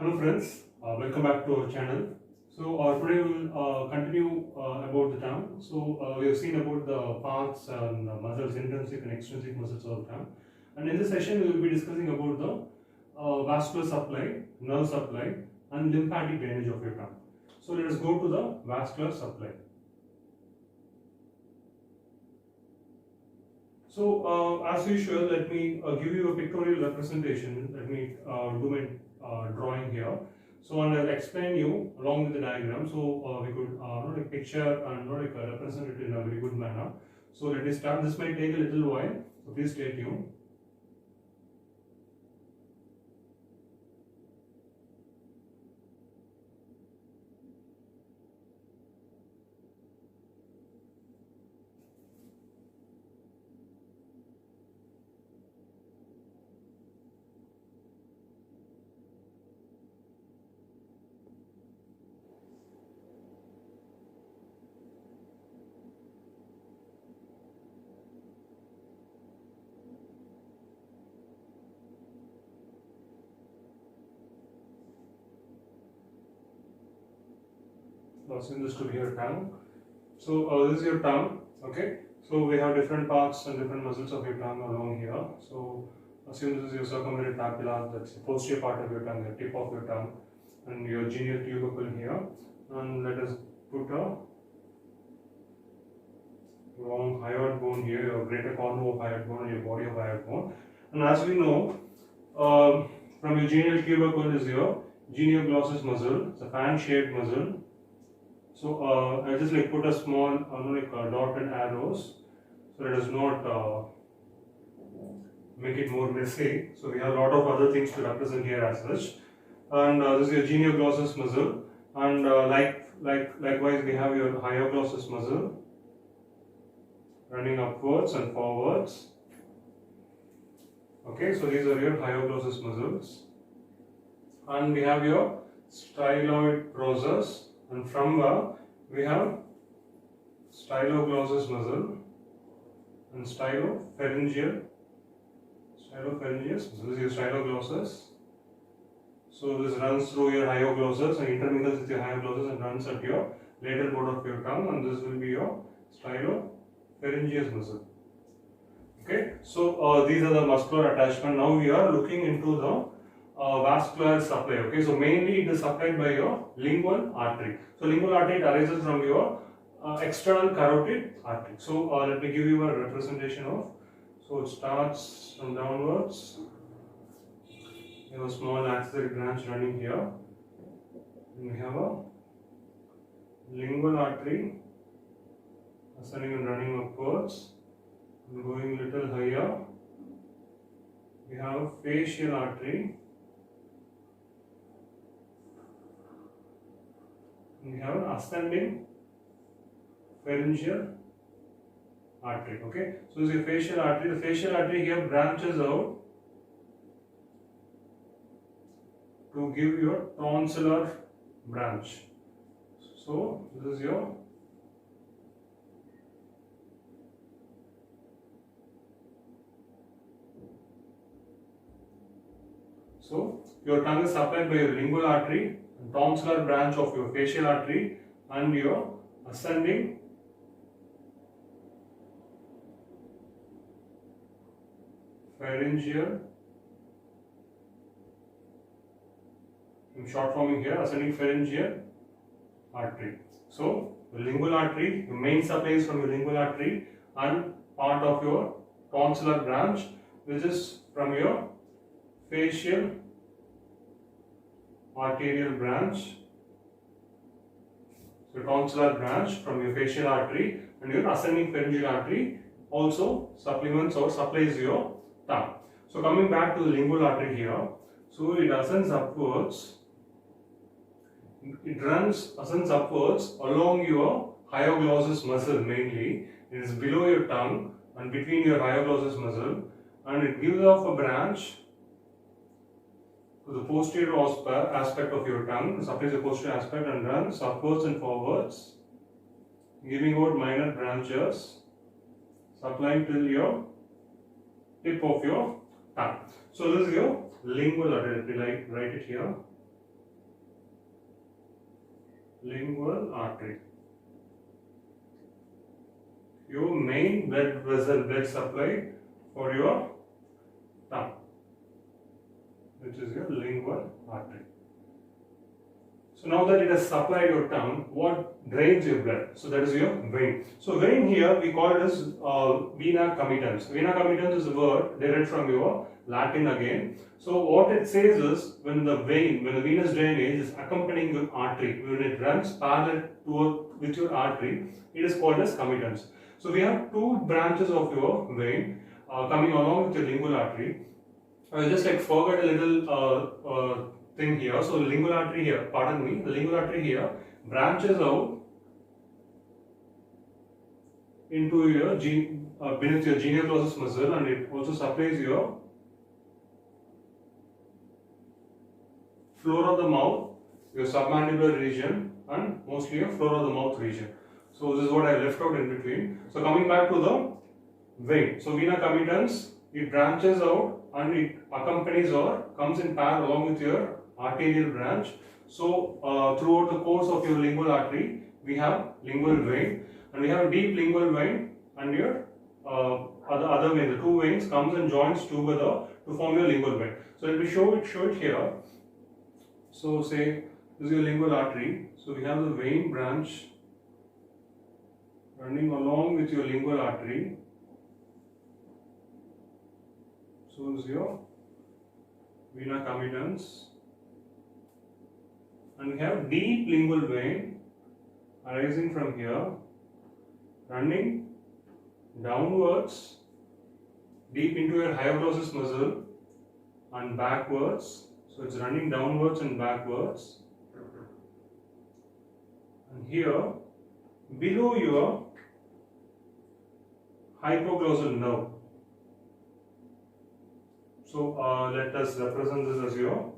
Hello friends, welcome back to our channel. So today we will continue about the tongue. So we have seen about the parts and muscles, intrinsic and extrinsic muscles of the tongue. And in this session we will be discussing about the vascular supply, nerve supply and lymphatic drainage of your tongue. So let us go to the vascular supply. So as usual, let me give you a pictorial representation. Let me do my drawing here. So and I'll explain you along with the diagram. So we could like picture and represent it in a very good manner. So let me start. This might take a little while. So please stay tuned. Assume this to be your tongue. So this is your tongue. Okay. So we have different parts and different muscles of your tongue along here. So assume this is your circumflex papilla, that's the posterior part of your tongue, the tip of your tongue, and your genial tubercle here. And let us put a long hyoid bone here, your greater cornu of hyoid bone and your body of hyoid bone. And as we know, from your genial tubercle is your genioglossus muscle, it's a fan-shaped muscle. So I just like put a small dotted arrows, so let us not make it more messy. So we have a lot of other things to represent here as such. And this is your genioglossus muscle, and likewise we have your hyoglossus muscle running upwards and forwards. Okay, so these are your hyoglossus muscles, and we have your styloid process. And from we have styloglossus muscle and stylopharyngeus. This is your styloglossus. So this runs through your hyoglossus and intermingles with your hyoglossus and runs at your lateral border of your tongue, and this will be your stylopharyngeus muscle. Okay, so these are the muscular attachment. Now we are looking into the vascular supply. Okay, so mainly it is supplied by your lingual artery. So lingual artery arises from your external carotid artery. So let me give you a representation of. So it starts from downwards. You have a small axillary branch running here. And we have a lingual artery ascending and running upwards and going a little higher. We have a facial artery. We have an ascending pharyngeal artery. Okay, so this is a facial artery. The facial artery here branches out to give your tonsillar branch. So this is your tongue is supplied by your lingual artery, tonsillar branch of your facial artery, and your ascending pharyngeal. I'm short forming here, ascending pharyngeal artery. So the lingual artery, the main supply is from your lingual artery and part of your tonsillar branch, which is from your facial arterial branch. So tonsillar branch from your facial artery, and your ascending pharyngeal artery also supplements or supplies your tongue. So coming back to the lingual artery here, so it ascends upwards. It ascends upwards along your hyoglossus muscle mainly. It is below your tongue and between your hyoglossus muscle, and it gives off a branch to the posterior aspect of your tongue, supplies the posterior aspect and runs upwards and forwards, giving out minor branches, supplying till your tip of your tongue. So this is your lingual artery. Let me write it here. lingual artery. Your main blood vessel, blood supply for your tongue, which is your lingual artery. So now that it has supplied your tongue, what drains your blood? So that is your vein. So vein here we call it as vena comitans. Vena comitans is a word derived from your Latin again. So what it says is when the venous drainage is accompanying your artery, when it runs parallel with your artery, it is called as comitans. So we have two branches of your vein coming along with your lingual artery. I just like forgot a little thing here. So lingual artery here, pardon me, the lingual artery here branches out into your beneath your genioglossus muscle, and it also supplies your floor of the mouth, your submandibular region, and mostly your floor of the mouth region. So this is what I left out in between. So coming back to the vein. So vena comitans, it branches out and it accompanies or comes in pair along with your arterial branch. So throughout the course of your lingual artery, we have lingual vein, and we have a deep lingual vein, and your other vein, the two veins comes and joins together to form your lingual vein. So let me show it here. So say this is your lingual artery. So we have the vein branch running along with your lingual artery. So this is your vena comitans, and we have deep lingual vein arising from here, running downwards deep into your hyoglossus muscle and backwards. So it's running downwards and backwards, and here below your hypoglossal nerve. So let us represent this as your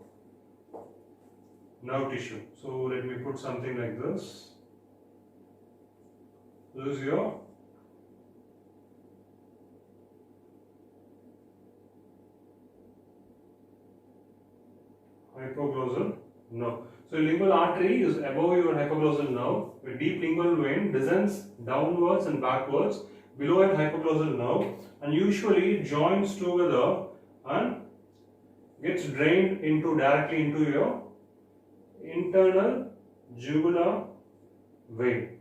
nerve tissue. So let me put something like this. This is your hypoglossal nerve. So lingual artery is above your hypoglossal nerve. A deep lingual vein descends downwards and backwards below your hypoglossal nerve, and usually joins together and gets drained directly into your internal jugular vein.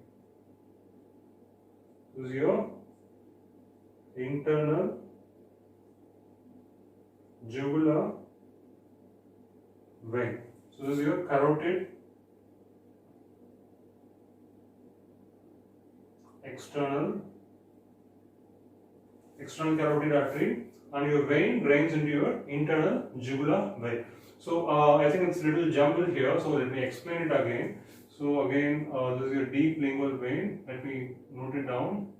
This is your internal jugular vein. So this is your carotid external carotid artery, and your vein drains into your internal jugular vein. So I think it's a little jumbled here, so let me explain it again. So again, this is your deep lingual vein. Let me note it down.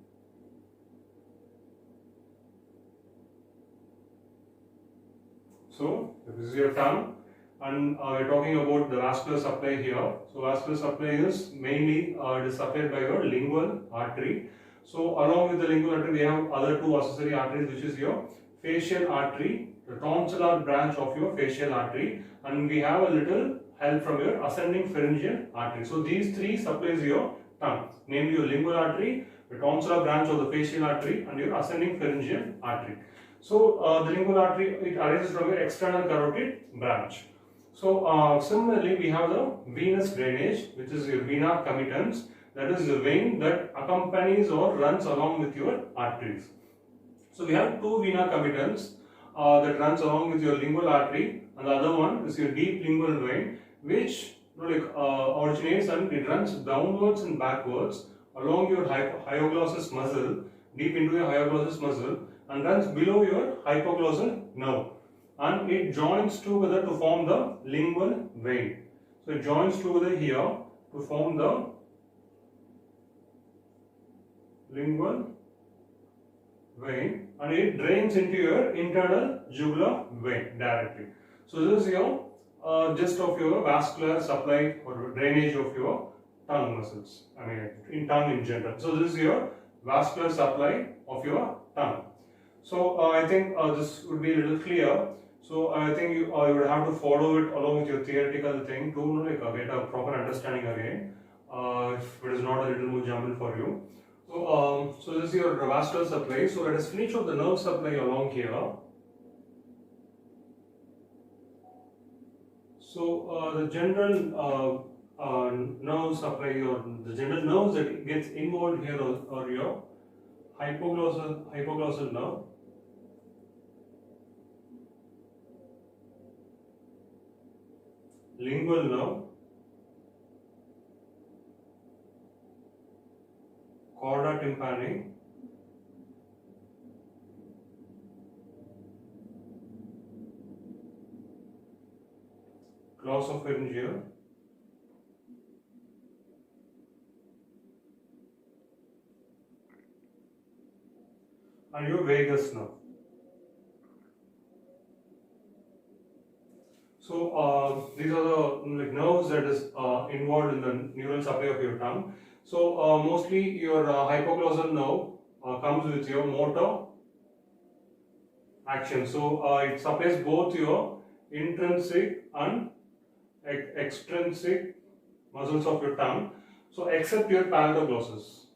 So this is your tongue, and we're talking about the vascular supply here. So vascular supply is mainly it is supplied by your lingual artery. So along with the lingual artery, we have other two accessory arteries, which is your facial artery, the tonsillar branch of your facial artery, and we have a little help from your ascending pharyngeal artery. So these three supplies your tongue, namely your lingual artery, the tonsillar branch of the facial artery, and your ascending pharyngeal artery. So the lingual artery, it arises from your external carotid branch. So similarly, we have the venous drainage, which is your vena comitans. That is the vein that accompanies or runs along with your arteries. So we have two vena comitans that runs along with your lingual artery, and the other one is your deep lingual vein, which originates and it runs downwards and backwards along your hyoglossus muscle, deep into your hyoglossus muscle, and runs below your hypoglossal nerve, and it joins together to form the lingual vein. So it joins together here to form the lingual vein, and it drains into your internal jugular vein directly. So this is your gist of your vascular supply or drainage of your tongue muscles. I mean, in tongue in general. So this is your vascular supply of your tongue. So I think this would be a little clear. So I think you would have to follow it along with your theoretical thing to get a proper understanding again. if it is not a little more jumbled for you. So this is your vascular supply. So let us finish off the nerve supply along here. So the general nerve supply, or the general nerves that gets involved here are your hypoglossal nerve, lingual nerve, chorda tympani, glossopharyngeal, and your vagus nerve. So these are the nerves that is involved in the neural supply of your tongue. So mostly your hypoglossal nerve comes with your motor action. So it supplies both your intrinsic and extrinsic muscles of your tongue. So except your palatoglossus,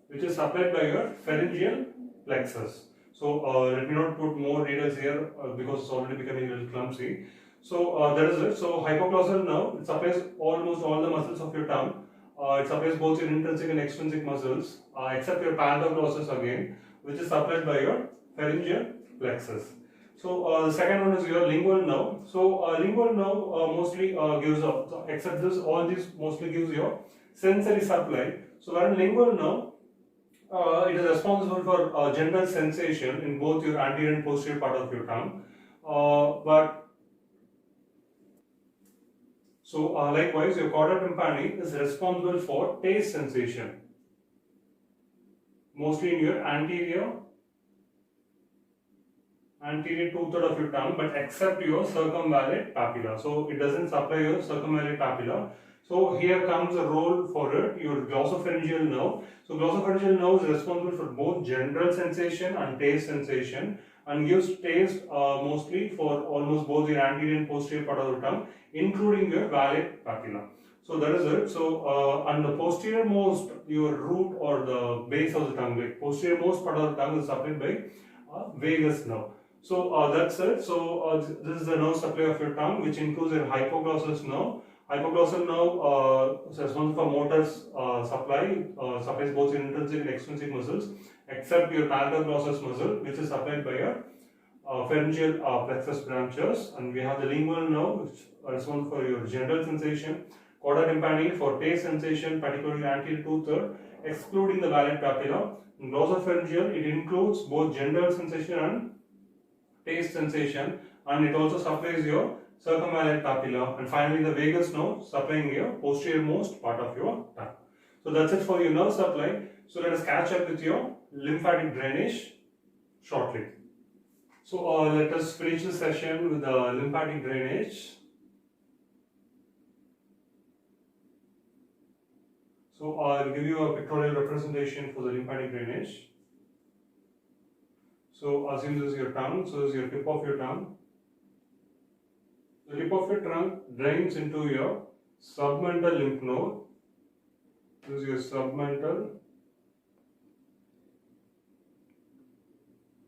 which is supplied by your pharyngeal plexus. So let me not put more details here because it's already becoming a little clumsy. So that is it. So hypoglossal nerve, it supplies almost all the muscles of your tongue. It supplies both your intrinsic and extrinsic muscles, except your palatoglossus again, which is supplied by your pharyngeal plexus. So the second one is your lingual nerve. So lingual nerve mostly gives up, except this, all these mostly gives your sensory supply. So wherein lingual nerve, it is responsible for general sensation in both your anterior and posterior part of your tongue. Likewise, your chorda tympani is responsible for taste sensation, mostly in your anterior two-third of your tongue, but except your circumvallate papilla. So it doesn't supply your circumvallate papilla. So here comes a role for it, your glossopharyngeal nerve. So glossopharyngeal nerve is responsible for both general sensation and taste sensation, and gives taste mostly for almost both your anterior and posterior part of the tongue, including your valate papilla. So that is it. So and the posterior most, your root or the base of the tongue, like posterior most part of the tongue is supplied by vagus nerve. So that's it. So this is the nerve supply of your tongue, which includes your hypoglossal nerve. Hypoglossal nerve is responsible for motor supply, supplies both your intrinsic and extrinsic muscles, except your palatoglossus muscle, which is supplied by your pharyngeal plexus branches. And we have the lingual nerve, which is responsible for your general sensation, chorda tympani for taste sensation, particularly anterior two-third, excluding the valate papilla. In glossopharyngeal, it includes both general sensation and taste sensation, and it also supplies your circumvallate papilla, and finally the vagus nerve supplying your posterior most part of your tongue. So that's it for your nerve supply. So let us catch up with your lymphatic drainage shortly. So let us finish the session with the lymphatic drainage. So I'll give you a pictorial representation for the lymphatic drainage. So assume this is your tongue, so this is your tip of your tongue. The tip of your tongue drains into your submental lymph node. This is your submental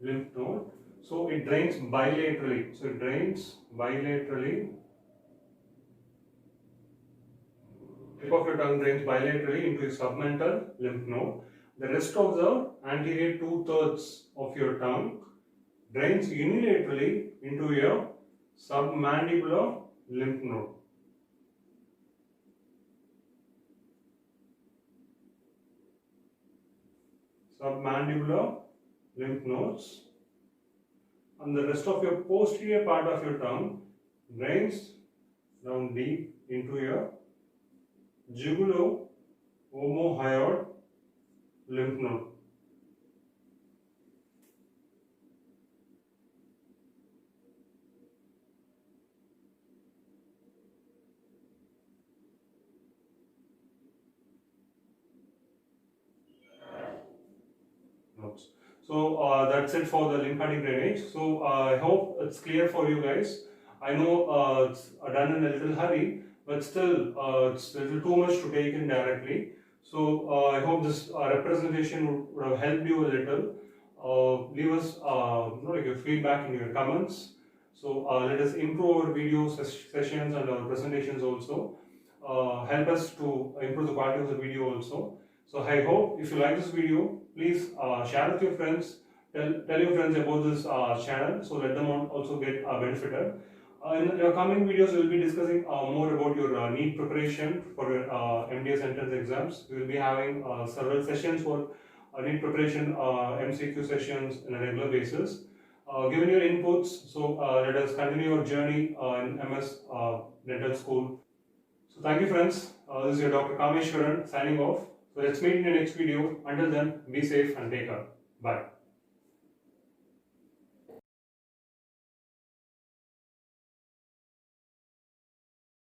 lymph node. So it drains bilaterally. So it drains bilaterally. Tip of your tongue drains bilaterally into your submental lymph node. The rest of the anterior two-thirds of your tongue drains unilaterally into your submandibular lymph node. Submandibular lymph nodes. And the rest of your posterior part of your tongue drains down deep into your jugulo-omohyoid lymph node. So that's it for the lymphatic drainage. So I hope it's clear for you guys. I know it's done in a little hurry, but still it's a little too much to take in directly. So I hope this representation would have helped you a little. Leave us like your feedback in your comments. So let us improve our video sessions and our presentations also. Help us to improve the quality of the video also. So I hope if you like this video, please share with your friends. Tell your friends about this channel, so let them also get benefited. In your coming videos, we will be discussing more about your NEET preparation for your MDS entrance exams. We will be having several sessions for NEET preparation, MCQ sessions on a regular basis. Given your inputs, so let us continue our journey in MS Dental School. So thank you, friends. This is your Dr. Kameshwaran signing off. So let's meet in the next video. Until then, be safe and take care. Bye.